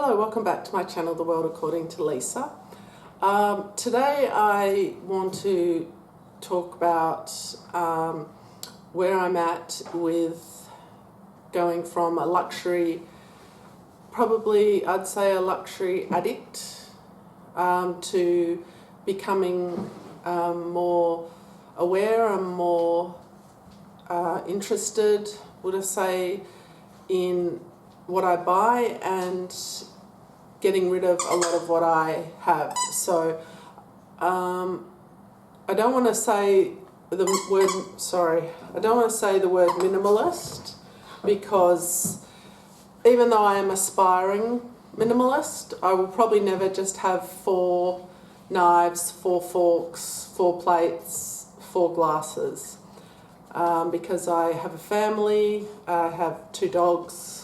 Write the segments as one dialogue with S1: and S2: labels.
S1: Hello, welcome back to my channel, The World According to Lisa. Today I want to talk about where I'm at with going from a luxury, probably I'd say a luxury addict, to becoming more aware and more interested, would I say, in what I buy and getting rid of a lot of what I have. So I don't want to say the word minimalist, because even though I am aspiring minimalist, I will probably never just have 4 knives, 4 forks, 4 plates, 4 glasses, because I have a family, I have 2 dogs.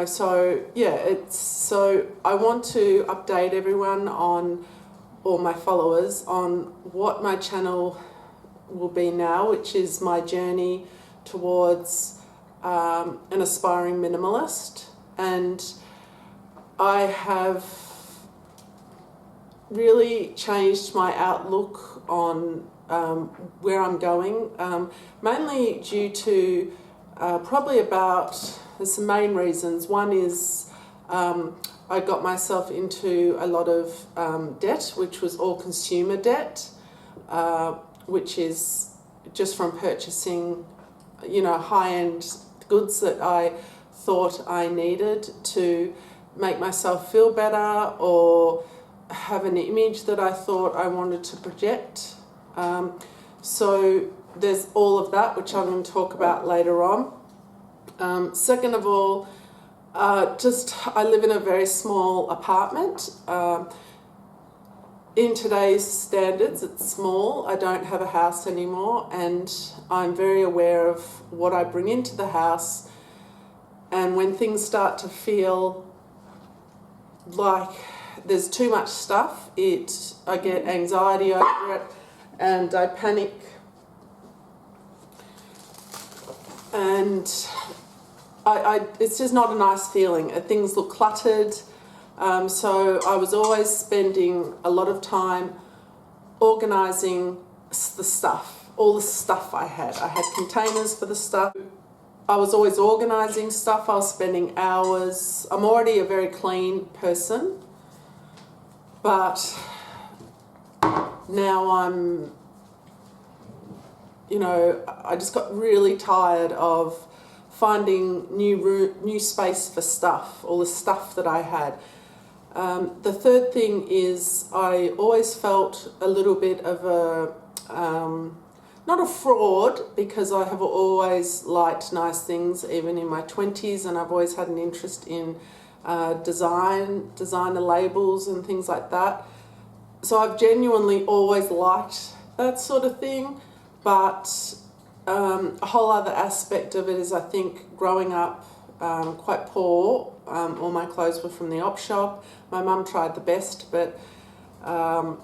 S1: So I want to update everyone on, or my followers, on what my channel will be now, which is my journey towards an aspiring minimalist. And I have really changed my outlook on where I'm going, mainly due to there's some main reasons. One is I got myself into a lot of debt, which was all consumer debt, which is just from purchasing, high-end goods that I thought I needed to make myself feel better or have an image that I thought I wanted to project. So there's all of that, which I'm going to talk about later on. Second of all, I live in a very small apartment. In today's standards, it's small. I don't have a house anymore, and I'm very aware of what I bring into the house. And when things start to feel like there's too much stuff, I get anxiety over it, and I panic. And it's just not a nice feeling. Things look cluttered. So I was always spending a lot of time organising the stuff, all the stuff I had. I had containers for the stuff. I was always organising stuff. I was spending hours. I'm already a very clean person, but now I just got really tired of finding new space for stuff, all the stuff that I had. The third thing is I always felt a little bit of not a fraud, because I have always liked nice things, even in my 20s, and I've always had an interest in designer labels and things like that. So I've genuinely always liked that sort of thing. But a whole other aspect of it is, I think, growing up quite poor. All my clothes were from the op shop. My mum tried the best, but I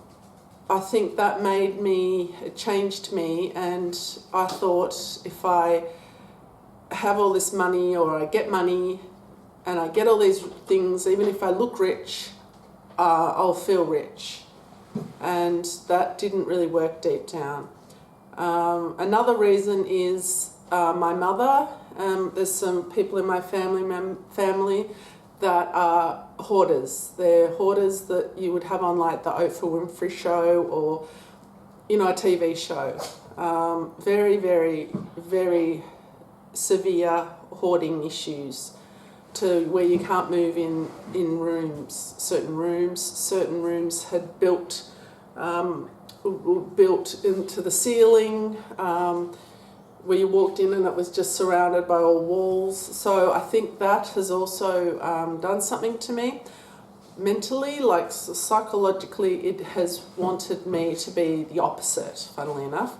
S1: think that it changed me, and I thought, if I have all this money, or I get money and I get all these things, even if I look rich, I'll feel rich. And that didn't really work deep down. Another reason is my mother. There's some people in my family that are hoarders. They're hoarders that you would have on like the Oprah Winfrey show, or a TV show. Very, very, very severe hoarding issues, to where you can't move in rooms. Certain rooms had built into the ceiling, where you walked in and it was just surrounded by all walls. So I think that has also done something to me mentally, like psychologically. It has wanted me to be the opposite, funnily enough.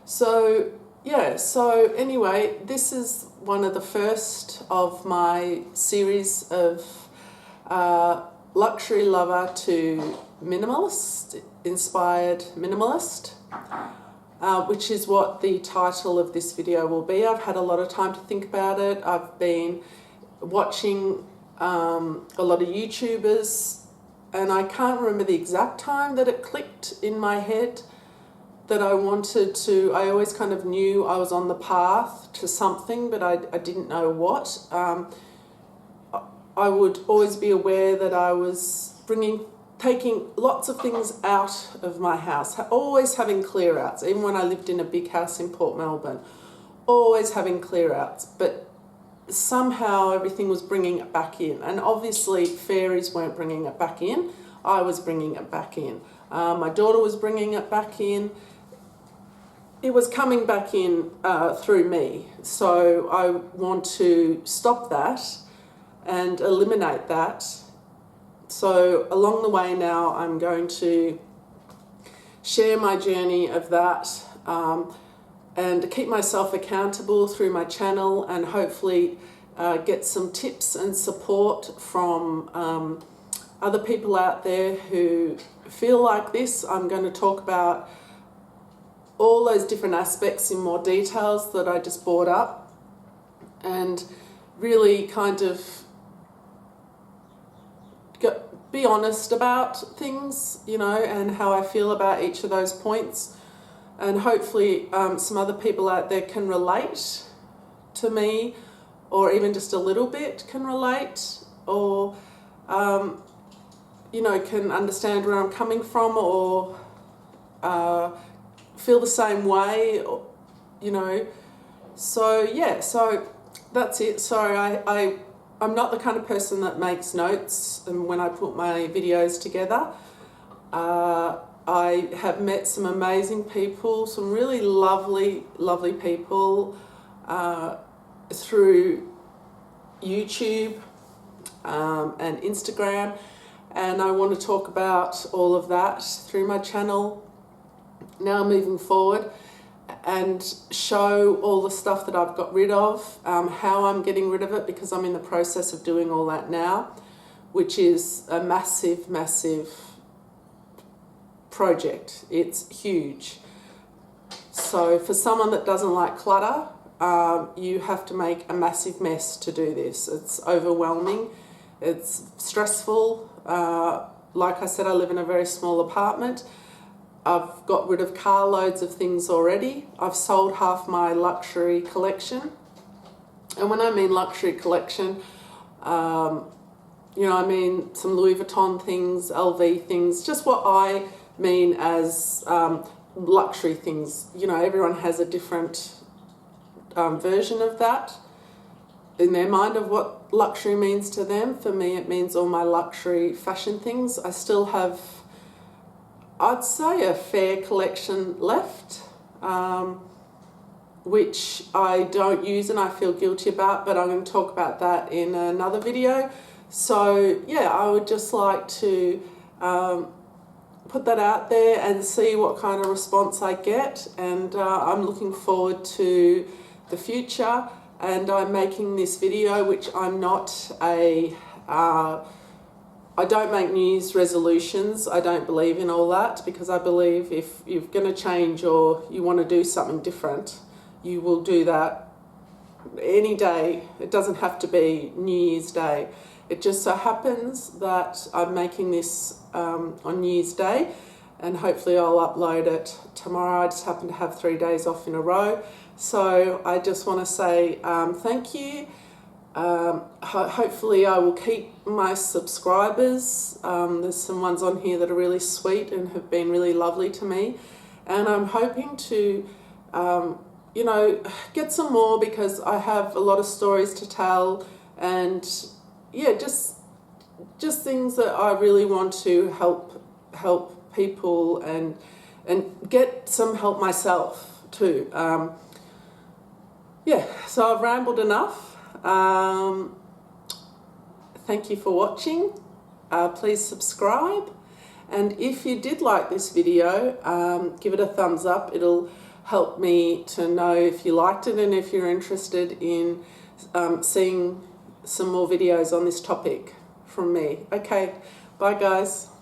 S1: So anyway, this is one of the first of my series of luxury lover to minimalist, inspired minimalist, which is what the title of this video will be. I've had a lot of time to think about it. I've been watching a lot of YouTubers, and I can't remember the exact time that it clicked in my head that I wanted to, I always kind of knew I was on the path to something, but I didn't know what. I would always be aware that I was taking lots of things out of my house, always having clear outs, even when I lived in a big house in Port Melbourne, always having clear outs, but somehow everything was bringing it back in. And obviously fairies weren't bringing it back in, I was bringing it back in. My daughter was bringing it back in. It was coming back in through me. So I want to stop that and eliminate that. So along the way now, I'm going to share my journey of that and keep myself accountable through my channel, and hopefully get some tips and support from other people out there who feel like this. I'm going to talk about all those different aspects in more details that I just brought up, and really kind of be honest about things, you know, and how I feel about each of those points. And hopefully some other people out there can relate to me, or even just a little bit can relate, or you know, can understand where I'm coming from, or feel the same way, or, you know. So yeah, so that's it. Sorry, I'm not the kind of person that makes notes when I put my videos together. I have met some amazing people, some really lovely people through YouTube and Instagram, and I want to talk about all of that through my channel now moving forward, and show all the stuff that I've got rid of, how I'm getting rid of it, because I'm in the process of doing all that now, which is a massive project. It's huge. So for someone that doesn't like clutter, you have to make a massive mess to do this. It's overwhelming, it's stressful. Like I said, I live in a very small apartment. I've got rid of carloads of things already. I've sold half my luxury collection. And when I mean luxury collection, you know, I mean some Louis Vuitton things, LV things, just what I mean as luxury things. You know, everyone has a different version of that in their mind of what luxury means to them. For me, it means all my luxury fashion things. I still have, I'd say, a fair collection left, which I don't use and I feel guilty about, but I'm going to talk about that in another video. So yeah, I would just like to put that out there and see what kind of response I get, and I'm looking forward to the future. And I'm making this video, which I'm not a I don't make New Year's resolutions. I don't believe in all that, because I believe if you're going to change or you want to do something different, you will do that any day. It doesn't have to be New Year's Day. It just so happens that I'm making this on New Year's Day, and hopefully I'll upload it tomorrow. I just happen to have 3 days off in a row. So I just want to say thank you. Hopefully I will keep my subscribers. There's some ones on here that are really sweet and have been really lovely to me, and I'm hoping to you know, get some more, because I have a lot of stories to tell, and yeah, just things that I really want to help people and get some help myself too. Yeah, so I've rambled enough. Thank you for watching. Please subscribe, and if you did like this video, give it a thumbs up. It'll help me to know if you liked it and if you're interested in seeing some more videos on this topic from me. Okay, bye guys.